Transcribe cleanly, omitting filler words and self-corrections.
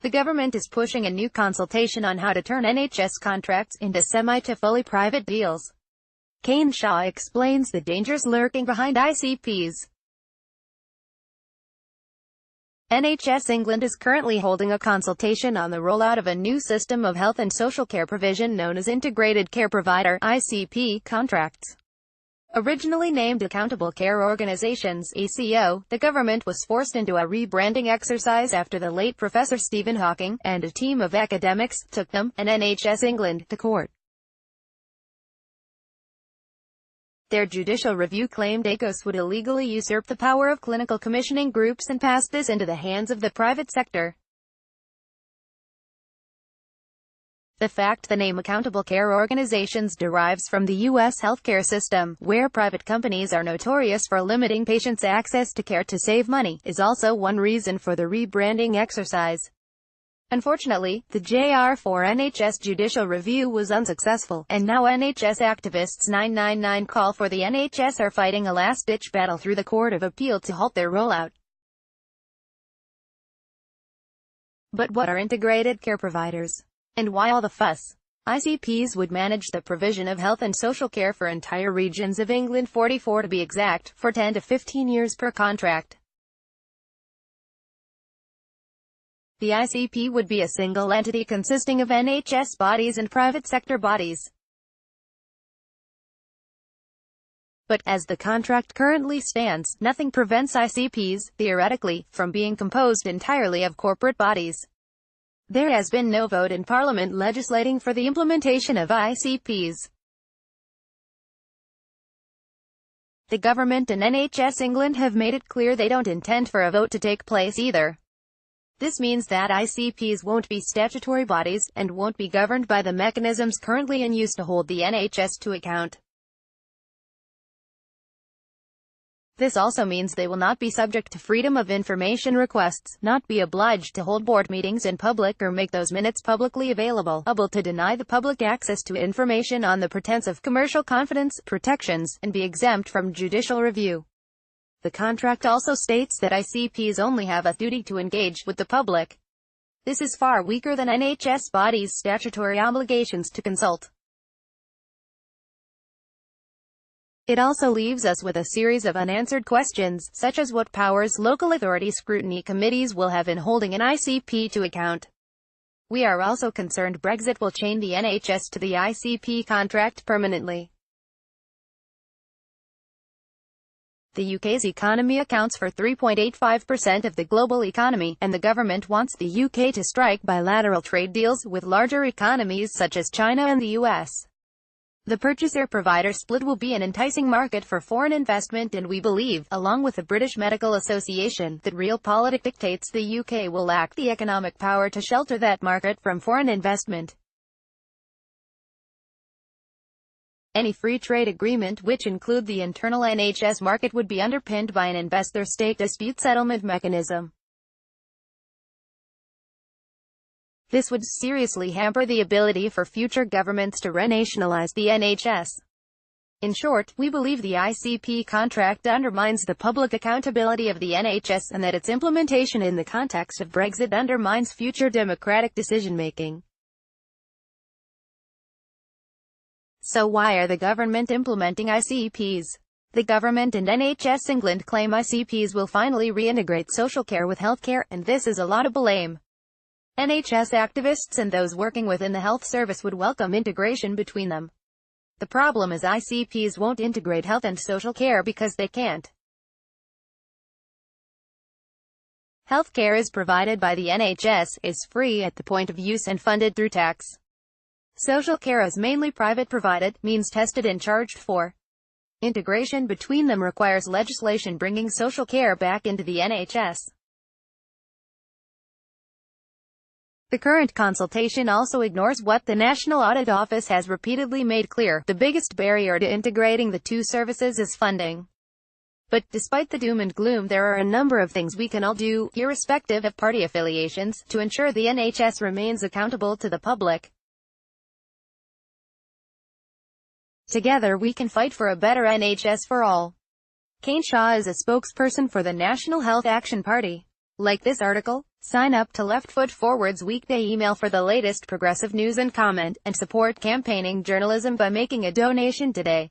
The government is pushing a new consultation on how to turn NHS contracts into semi to fully private deals. Kane Shaw explains the dangers lurking behind ICPs. NHS England is currently holding a consultation on the rollout of a new system of health and social care provision known as Integrated Care Provider (ICP) contracts. Originally named Accountable Care Organisations (ACO), the government was forced into a rebranding exercise after the late Professor Stephen Hawking and a team of academics took them, and NHS England, to court. Their judicial review claimed ACOs would illegally usurp the power of clinical commissioning groups and pass this into the hands of the private sector. The fact the name Accountable Care Organizations derives from the U.S. healthcare system, where private companies are notorious for limiting patients' access to care to save money, is also one reason for the rebranding exercise. Unfortunately, the JR4 NHS judicial review was unsuccessful, and now NHS activists 999 call for the NHS are fighting a last-ditch battle through the Court of Appeal to halt their rollout. But what are integrated care providers? And why all the fuss? ICPs would manage the provision of health and social care for entire regions of England, 44 to be exact, for 10 to 15 years per contract. The ICP would be a single entity consisting of NHS bodies and private sector bodies. But, as the contract currently stands, nothing prevents ICPs, theoretically, from being composed entirely of corporate bodies. There has been no vote in Parliament legislating for the implementation of ICPs. The government and NHS England have made it clear they don't intend for a vote to take place either. This means that ICPs won't be statutory bodies, and won't be governed by the mechanisms currently in use to hold the NHS to account. This also means they will not be subject to freedom of information requests, not be obliged to hold board meetings in public or make those minutes publicly available, able to deny the public access to information on the pretense of commercial confidence protections, and be exempt from judicial review. The contract also states that ICPs only have a duty to engage with the public. This is far weaker than NHS bodies' statutory obligations to consult. It also leaves us with a series of unanswered questions, such as what powers local authority scrutiny committees will have in holding an ICP to account. We are also concerned Brexit will chain the NHS to the ICP contract permanently. The UK's economy accounts for 3.85% of the global economy, and the government wants the UK to strike bilateral trade deals with larger economies such as China and the US. The purchaser-provider split will be an enticing market for foreign investment, and we believe, along with the British Medical Association, that realpolitik dictates the UK will lack the economic power to shelter that market from foreign investment. Any free trade agreement which include the internal NHS market would be underpinned by an investor-state dispute settlement mechanism. This would seriously hamper the ability for future governments to renationalise the NHS. In short, we believe the ICP contract undermines the public accountability of the NHS, and that its implementation in the context of Brexit undermines future democratic decision-making. So why are the government implementing ICPs? The government and NHS England claim ICPs will finally reintegrate social care with healthcare, and this is a laudable aim. NHS activists and those working within the health service would welcome integration between them. The problem is ICPs won't integrate health and social care because they can't. Healthcare is provided by the NHS, is free at the point of use and funded through tax. Social care is mainly private provided, means tested and charged for. Integration between them requires legislation bringing social care back into the NHS. The current consultation also ignores what the National Audit Office has repeatedly made clear: the biggest barrier to integrating the two services is funding. But, despite the doom and gloom, there are a number of things we can all do, irrespective of party affiliations, to ensure the NHS remains accountable to the public. Together we can fight for a better NHS for all. Kane Shaw is a spokesperson for the National Health Action Party. Like this article? Sign up to Left Foot Forward's weekday email for the latest progressive news and comment, and support campaigning journalism by making a donation today.